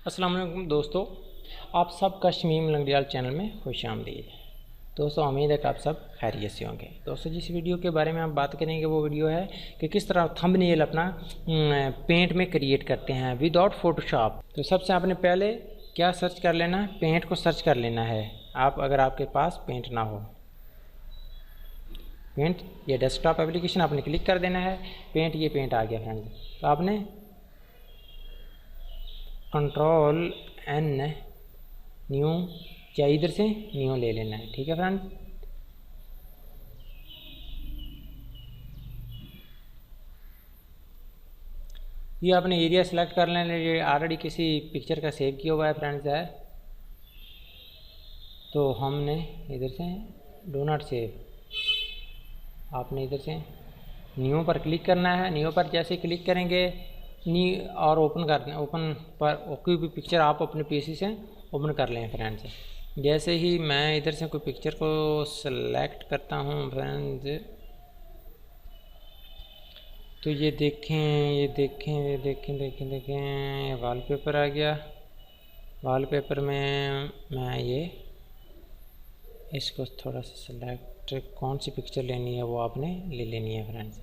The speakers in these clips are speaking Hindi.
अस्सलाम वालेकुम दोस्तों, आप सबका शमीम लंगड़ियाल चैनल में खुश आमदीद। दोस्तों, उम्मीद है कि आप सब खैरियत से होंगे। दोस्तों, जिस वीडियो के बारे में हम बात करेंगे वो वीडियो है कि किस तरह थंबनेल अपना पेंट में क्रिएट करते हैं विदाउट फोटोशॉप। तो सबसे आपने पहले क्या सर्च कर लेना है, पेंट को सर्च कर लेना है। अगर आपके पास पेंट ना हो, पेंट ये डेस्कटॉप एप्लीकेशन आपने क्लिक कर देना है। ये पेंट आ गया फ्रेंड। तो आपने कंट्रोल N न्यू या इधर से न्यू ले लेना है। ठीक है फ्रेंड। ये आपने एरिया सेलेक्ट कर लेना है। ये ऑलरेडी किसी पिक्चर का सेव किया हुआ है फ्रेंड्स है, तो हमने इधर से डू नॉट सेव, आपने इधर से न्यू पर क्लिक करना है। न्यू पर जैसे क्लिक करेंगे न्यू और ओपन कर दें, ओपन पर कोई भी पिक्चर आप अपने पीसी से ओपन कर लें फ्रेंड्स। जैसे ही मैं इधर से कोई पिक्चर को सेलेक्ट करता हूँ फ्रेंड्स, तो ये देखें वॉलपेपर आ गया। वॉलपेपर में मैं ये इसको थोड़ा सा सेलेक्ट, कौन सी पिक्चर लेनी है वो आपने ले लेनी है फ्रेंड्स।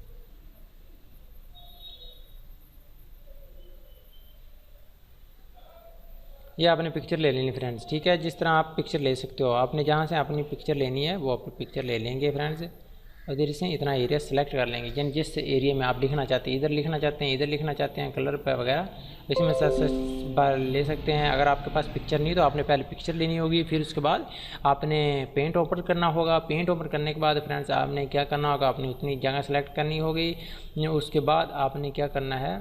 ये आपने पिक्चर ले लेनी फ्रेंड्स। ठीक है, जिस तरह आप पिक्चर ले सकते हो, आपने जहाँ से अपनी पिक्चर लेनी है वो अपनी पिक्चर ले लेंगे फ्रेंड्स। और इधर से इतना एरिया सेलेक्ट कर लेंगे, यानी जिस एरिया में आप लिखना चाहते हैं, इधर लिखना चाहते हैं, इधर लिखना चाहते हैं, कलर पर वगैरह, इसमें बार ले सकते हैं। अगर आपके पास पिक्चर नहीं तो आपने पहले पिक्चर लेनी होगी, फिर उसके बाद आपने पेंट ओपन करना होगा। पेंट ओपन करने के बाद फ्रेंड्स आपने क्या करना होगा, अपनी उतनी जगह सेलेक्ट करनी होगी। उसके बाद आपने क्या करना है,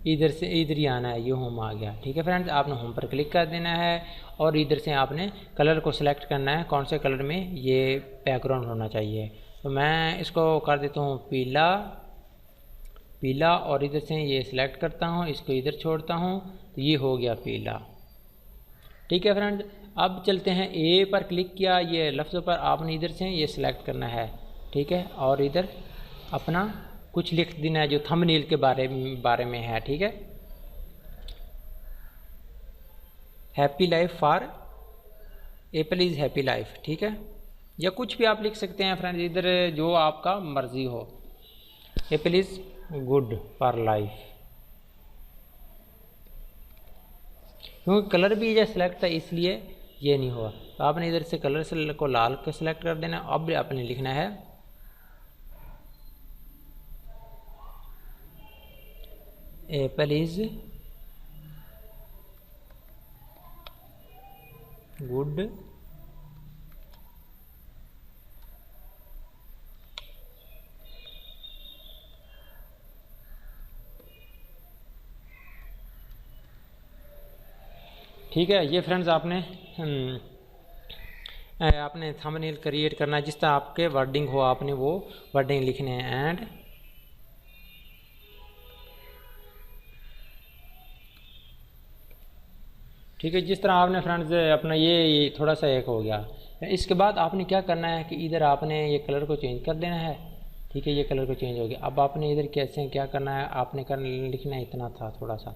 इधर से इधर ही आना है। ये होम आ गया। ठीक है फ्रेंड्स, आपने होम पर क्लिक कर देना है और इधर से आपने कलर को सिलेक्ट करना है, कौन से कलर में ये बैकग्राउंड होना चाहिए। तो मैं इसको कर देता हूँ पीला और इधर से ये सिलेक्ट करता हूँ, इसको इधर छोड़ता हूँ, तो ये हो गया पीला। ठीक है फ्रेंड्स, अब चलते हैं ए पर क्लिक किया, ये लफ्ज़ पर आपने इधर से ये सिलेक्ट करना है। ठीक है, और इधर अपना कुछ लिख देना है जो थंबनेल के बारे में है। ठीक है, happy life for Apple is happy life. ठीक है, या कुछ भी आप लिख सकते हैं फ्रेंड्स, इधर जो आपका मर्जी हो। Apple is good for life, क्योंकि कलर भी ये सिलेक्ट था इसलिए ये नहीं हुआ। तो आपने इधर से कलर को लाल को सिलेक्ट कर देना। अब आपने लिखना है एप्पल इज गुड ठीक है। ये फ्रेंड्स आपने थंबनेल क्रिएट करना है, जिस तरह आपके वर्डिंग हो आपने वो वर्डिंग लिखने हैं। एंड ठीक है, जिस तरह आपने फ्रेंड्स अपना ये थोड़ा सा एक हो गया। इसके बाद आपने क्या करना है कि इधर आपने ये कलर को चेंज कर देना है। ठीक है, ये कलर को चेंज हो गया। अब आपने इधर कैसे क्या करना है, आपने लिखना इतना था थोड़ा सा।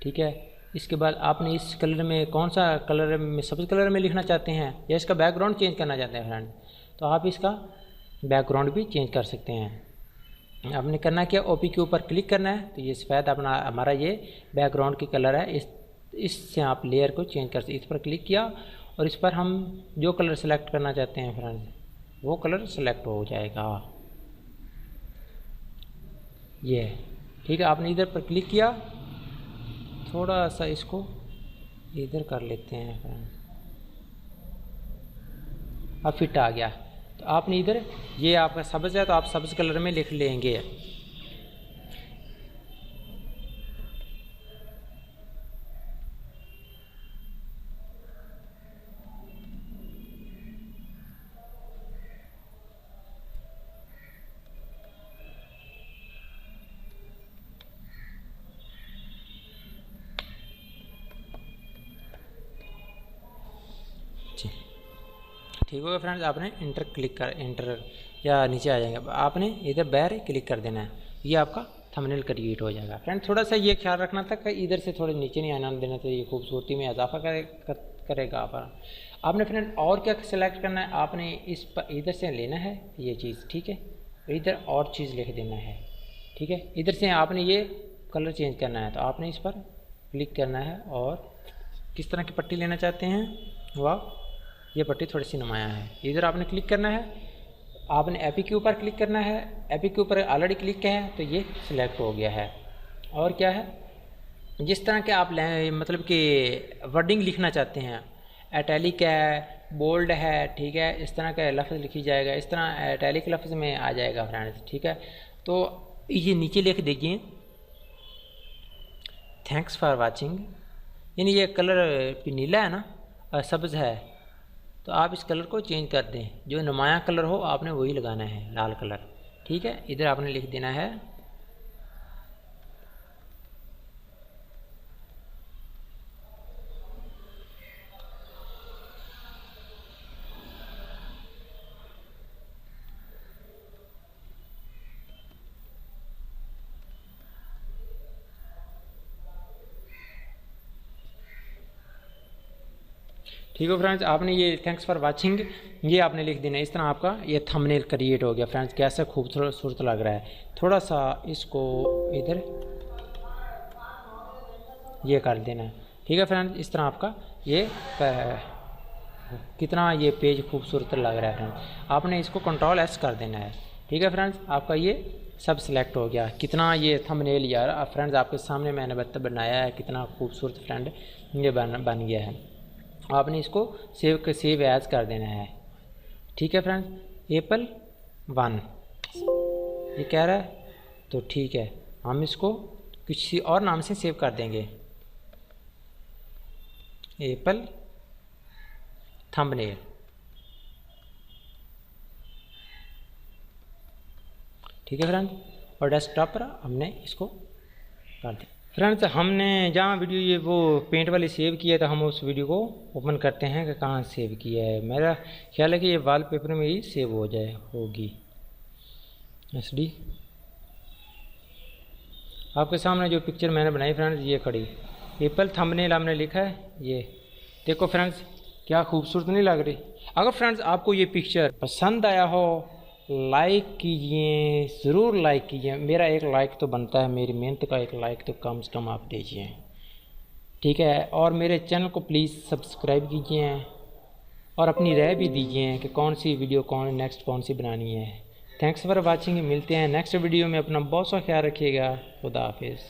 ठीक है, इसके बाद आपने इस कलर में कौन सा कलर में, सब्ज़ कलर में लिखना चाहते हैं या इसका बैकग्राउंड चेंज करना चाहते हैं फ्रेंड, तो आप इसका बैकग्राउंड भी चेंज कर सकते हैं। आपने करना क्या, ओपी के ऊपर क्लिक करना है, तो ये सफ़ेद अपना हमारा ये बैकग्राउंड की कलर है। इससे आप लेयर को चेंज कर सकते। इस पर क्लिक किया और इस पर हम जो कलर सेलेक्ट करना चाहते हैं फ्रेंड्स वो कलर सेलेक्ट हो जाएगा। ये ठीक है, आपने इधर पर क्लिक किया, थोड़ा सा इसको इधर कर लेते हैं फ्रेंड्स, अब फिट आ गया। तो आपने इधर ये आपका सब्ज़ है तो आप सब्ज़ कलर में लिख लेंगे। ठीक होगा फ्रेंड्स, आपने इंटर या नीचे आ जाएंगे, आपने इधर बैर क्लिक कर देना है। ये आपका थंबनेल क्रिएट हो जाएगा। फ्रेंड थोड़ा सा ये ख्याल रखना था कि इधर से थोड़े नीचे नहीं आना देना चाहिए, खूबसूरती में इजाफा करेगा आपने फ्रेंड। और क्या सिलेक्ट करना है आपने, इस पर इधर से लेना है ये चीज़, ठीक है, इधर और चीज़ लिख देना है, ठीक है। इधर से आपने ये कलर चेंज करना है, तो आपने इस पर क्लिक करना है और किस तरह की पट्टी लेना चाहते हैं, वाह ये पट्टी थोड़ी सी नुमाया है, इधर आपने क्लिक करना है, आपने एपी के ऊपर क्लिक करना है, एपी के ऊपर ऑलरेडी क्लिक किया है तो ये सिलेक्ट हो गया है। और क्या है, जिस तरह के आप मतलब कि वर्डिंग लिखना चाहते हैं, एटैलिक है, बोल्ड है, ठीक है, इस तरह का लफ्ज़ लिखी जाएगा, इस तरह एटैलिक लफ्ज़ में आ जाएगा फ्रेंड्स, ठीक है। तो ये नीचे लिख दीजिए थैंक्स फॉर वाचिंग, यानी ये कलर नीला है ना, सब्ज़ है, तो आप इस कलर को चेंज कर दें, जो नुमाया कलर हो आपने वही लगाना है, लाल कलर, ठीक है। इधर आपने लिख देना है ठीक है फ्रेंड्स। आपने ये थैंक्स फॉर वाचिंग ये आपने लिख देना, इस तरह आपका ये थंबनेल क्रिएट हो गया फ्रेंड्स। कैसा खूबसूरत लग रहा है, थोड़ा सा इसको इधर ये कर देना है, ठीक है फ्रेंड्स। इस तरह आपका ये कितना ये पेज खूबसूरत लग रहा है फ्रेंड्स। आपने इसको कंट्रोल एस कर देना है, ठीक है फ्रेंड्स। आपका ये सब सिलेक्ट हो गया, कितना ये थंबनेल यार फ्रेंड्स आपके सामने मैंने बनाया है, कितना खूबसूरत फ्रेंड ये बन गया है। आपने इसको सेव एज कर देना है, ठीक है फ्रेंड्स। एप्पल 1 ये कह रहा है, तो ठीक है हम इसको किसी और नाम से सेव कर देंगे, एप्पल थंबनेल, ठीक है फ्रेंड्स। और डेस्कटॉप पर हमने इसको कर दिया फ्रेंड्स। हमने जहाँ वीडियो ये वो पेंट वाली सेव किया था, हम उस वीडियो को ओपन करते हैं कि कहाँ सेव किया है। मेरा ख्याल है कि ये वॉलपेपर में ही सेव हो जाए होगी SD। आपके सामने जो पिक्चर मैंने बनाई फ्रेंड्स ये खड़ी एप्पल थंबनेल हमने लिखा है, ये देखो फ्रेंड्स क्या खूबसूरत नहीं लग रही। अगर फ्रेंड्स आपको ये पिक्चर पसंद आया हो लाइक कीजिए, ज़रूर लाइक कीजिए, मेरा एक लाइक तो बनता है, मेरी मेहनत का एक लाइक तो कम से कम आप दीजिए, ठीक है। और मेरे चैनल को प्लीज़ सब्सक्राइब कीजिए और अपनी राय भी दीजिए कि कौन सी वीडियो नेक्स्ट कौन सी बनानी है। थैंक्स फॉर वाचिंग, मिलते हैं नेक्स्ट वीडियो में, अपना बहुत सा ख्याल रखिएगा, खुदा हाफिज़।